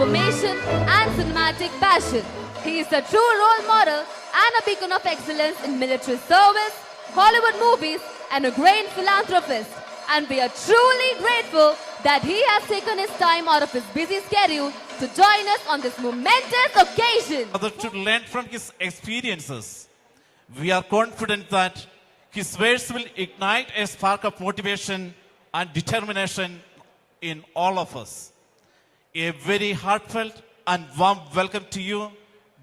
transformation and cinematic passion. He is a true role model and a beacon of excellence in military service, Hollywood movies, and a great philanthropist. And we are truly grateful that he has taken his time out of his busy schedule to join us on this momentous occasion. To learn from his experiences, we are confident that his words will ignite a spark of motivation and determination in all of us. A very heartfelt and warm welcome to you,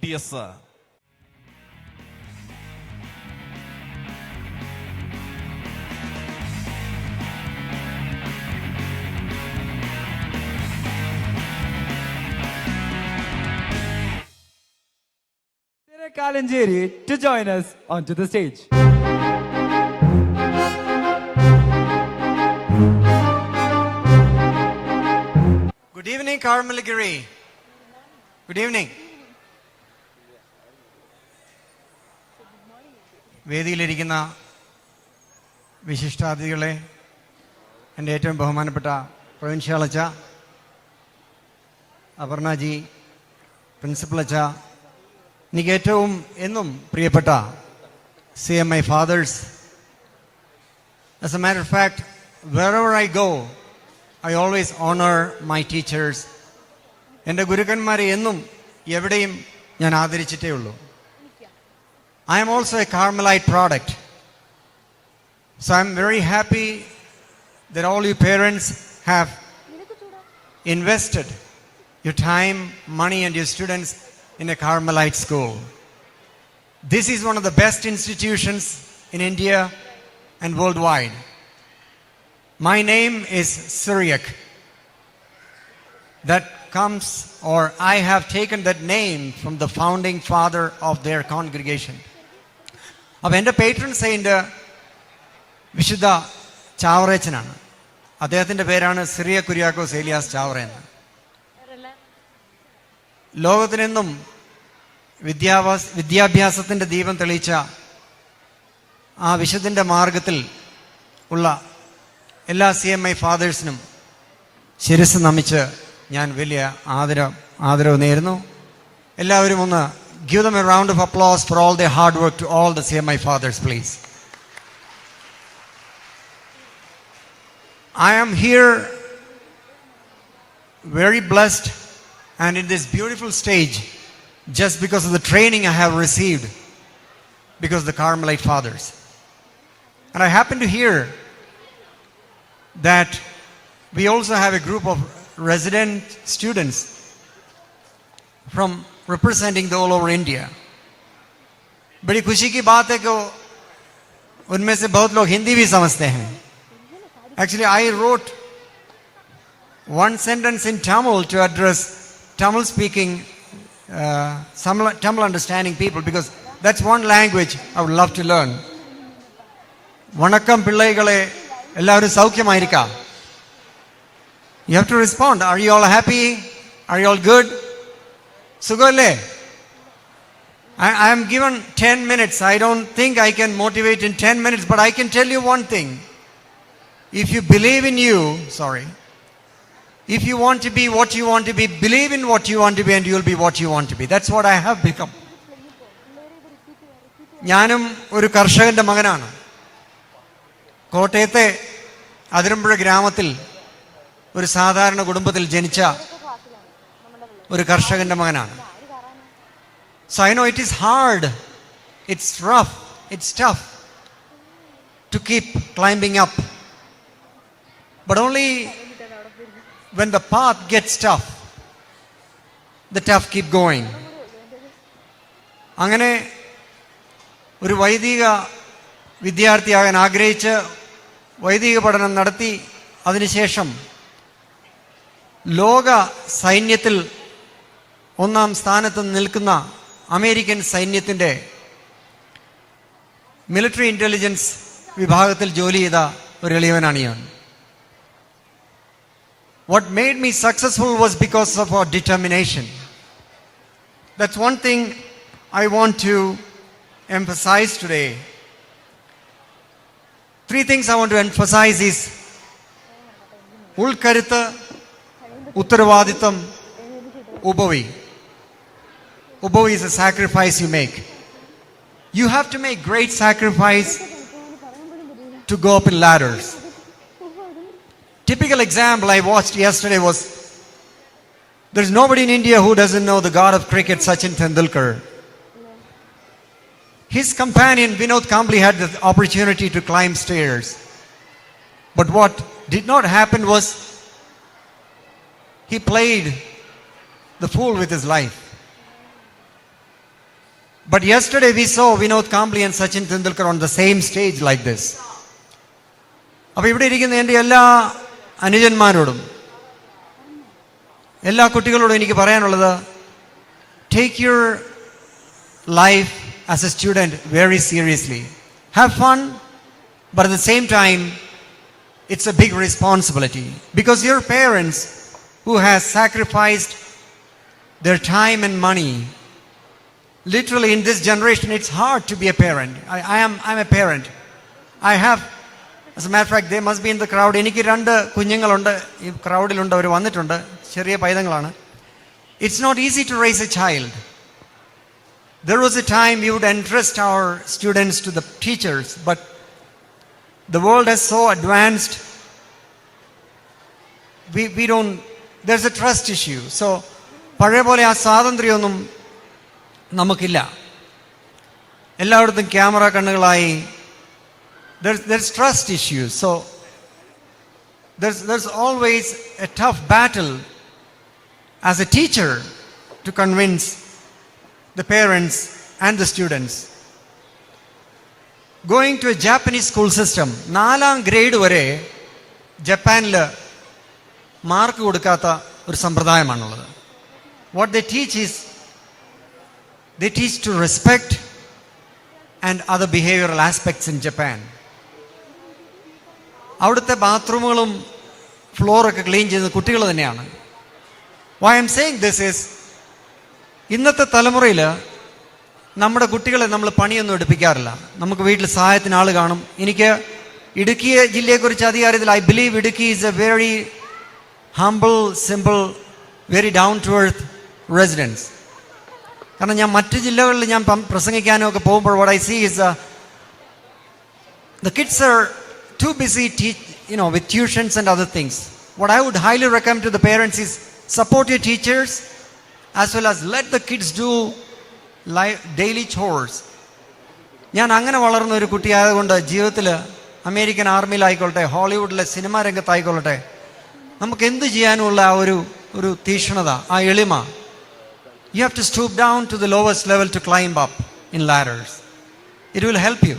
dear sir. Kalanjeri to join us onto the stage. Good evening, Karmalagiri. Good evening. വേദിയിലിരിക്കുന്ന വിശിഷ്ടാതിഥികളെ, എൻ്റെ ഏറ്റവും ബഹുമാനപ്പെട്ട provincial അച്ഛ, അപർണജി, principal അച്ഛ, എനിക്ക് ഏറ്റവും എന്നും പ്രിയപ്പെട്ട CMI fathers. As a matter of fact, wherever I go, I always honor my teachers. എൻ്റെ ഗുരുക്കന്മാരെ എന്നും എവിടെയും ഞാൻ ആദരിച്ചിട്ടേ ഉള്ളൂ. I am also a Carmelite product. So I am very happy that all you parents have invested your time, money and your students in a Carmelite school. This is one of the best institutions in India and worldwide. My name is Syriac. That comes, or I have taken that name from the founding father of their congregation. അപ്പോൾ എൻ്റെ patron saint വിശുദ്ധ ചാവറേച്ചനാണ്. അദ്ദേഹത്തിൻ്റെ പേരാണ് Syria Kuriakose Elias Chavara എന്ന്. ലോകത്തിനെന്നും വിദ്യാഭ്യാസത്തിൻ്റെ ദീപം തെളിയിച്ച ആ വിശുദ്ധൻ്റെ മാർഗത്തിൽ ഉള്ള എല്ലാ CMI ഫാദേഴ്സിനും ശിരസ് നമിച്ച് ഞാൻ വലിയ ആദരവ് നേരുന്നു. എല്ലാവരും ഒന്ന് give them a round of applause for all their hard work to all the CMI fathers, please. I am here very blessed and in this beautiful stage just because of the training I have received because of the Carmelite fathers. And I happen to hear that we also have a group of resident students from representing the all over India. बड़ी खुशी की बात है कि उनमें से बहुत लोग हिंदी भी समझते हैं. Actually, I wrote one sentence in Tamil to address Tamil speaking, Tamil understanding people, because that's one language I would love to learn. Vanakkam pillaigale, ellavarum saukyamayirikka. You have to respond. Are you all happy? Are you all good? Sugale, I am given 10 minutes. I don't think I can motivate in 10 minutes, but I can tell you one thing. If you believe in you, if you want to be what you want to be, believe in what you want to be and you will be what you want to be. That's what I have become. ഞാനും ഒരു കർഷകന്റെ മകനാണ്. കോട്ടയത്തെ അതിരമ്പുഴ ഗ്രാമത്തിൽ ഒരു സാധാരണ കുടുംബത്തിൽ ജനിച്ച ഒരു കർഷകന്റെ മകനാണ്. So I know it is hard, it's rough, it's tough to keep climbing up. But only when the path gets tough, the tough keep going. അങ്ങനെ ഒരു വൈദിക വിദ്യാർത്ഥിയാകാൻ ആഗ്രഹിച്ച് വൈദിക പഠനം നടത്തി അതിനുശേഷം ലോക സൈന്യത്തിൽ ഒന്നാം സ്ഥാനത്ത് നിൽക്കുന്ന അമേരിക്കൻ സൈന്യത്തിൻ്റെ മിലിറ്ററി ഇൻ്റലിജൻസ് വിഭാഗത്തിൽ ജോലി ചെയ്ത ഒരു എളിയവനാണ് ഞാൻ. What made me successful was because of our determination. That's one thing I want to emphasize today. 3 things I want to emphasize is ഉൾക്കരുത്ത്, ഉത്തരവാദിത്വം Ubavi. Ubavi is a sacrifice you make. You have to make great sacrifice to go up in ladders. Typical example I watched yesterday was, there's nobody in India who doesn't know the god of cricket, Sachin Tendulkar. His companion Vinod Kambli had the opportunity to climb stairs. But what did not happen was, he played the fool with his life. But yesterday we saw Vinod Kambli and Sachin Tendulkar on the same stage like this. അപ്പോൾ ഇവിടെ ഇരിക്കുന്ന എൻ്റെ എല്ലാ അനുജന്മാരോടും എല്ലാ കുട്ടികളോടും എനിക്ക് പറയാനുള്ളത്, take your life as a student very seriously. Have fun, but at the same time, it's a big responsibility. Because your parents who has sacrificed their time and money, literally in this generation, it's hard to be a parent. I'm a parent. I have, as a matter of fact, they must be in the crowd. എനിക്ക് 2 കുഞ്ഞുങ്ങളുണ്ട് ഈ ക്രൗഡിലുണ്ട്, അവർ വന്നിട്ടുണ്ട്, ചെറിയ പൈതങ്ങളാണ്. It's not easy to raise a child. There was a time we would entrust our students to the teachers, but the world has so advanced, we don't, there's a trust issue. So പഴയ പോലെ ആ സ്വാതന്ത്ര്യമൊന്നും നമുക്കില്ല. എല്ലായിടത്തും camera കണ്ണുകളായി. There's trust issues. So there's always a tough battle as a teacher to convince the parents and the students. Going to a Japanese school system, 4ാം grade വരെ ജപ്പാനിൽ mark കൊടുക്കാത്ത ഒരു സമ്പ്രദായമാണുള്ളത്. What they teach is, they teach to respect and other behavioral aspects in Japan. അവിടുത്തെ ബാത്റൂമുകളും ഫ്ലോറൊക്കെ clean ചെയ്യുന്നത് കുട്ടികൾ തന്നെയാണ്. Why I'm saying this is, ഇന്നത്തെ തലമുറയിൽ നമ്മുടെ കുട്ടികളെ നമ്മൾ പണിയൊന്നും എടുപ്പിക്കാറില്ല. നമുക്ക് വീട്ടിൽ സഹായത്തിന് ആൾ കാണും. എനിക്ക് ഇടുക്കി ജില്ലയെക്കുറിച്ച് അധികം അറിയത്തില്ല. I believe Idukki is a very humble, simple, very down to earth residence. കാരണം ഞാൻ മറ്റ് ജില്ലകളിൽ ഞാൻ പ്രസംഗിക്കാനും ഒക്കെ പോകുമ്പോൾ what I see is the kids are too busy with tuitions and other things. What I would highly recommend to the parents is, support your teachers as well as let the kids do daily chores. ഞാൻ അങ്ങനെ വളർന്ന ഒരു കുട്ടിയായതുകൊണ്ട് ജീവിതത്തിൽ American ആർമിയിലായിക്കൊള്ളട്ടെ, ഹോളിവുഡിലെ cinema രംഗത്തായിക്കൊള്ളട്ടെ, നമുക്ക് എന്ത് ചെയ്യാനുമുള്ള ആ ഒരു തീക്ഷ്ണത, ആ എളിമ. You have to stoop down to the lowest level to climb up in ladders. It will help you.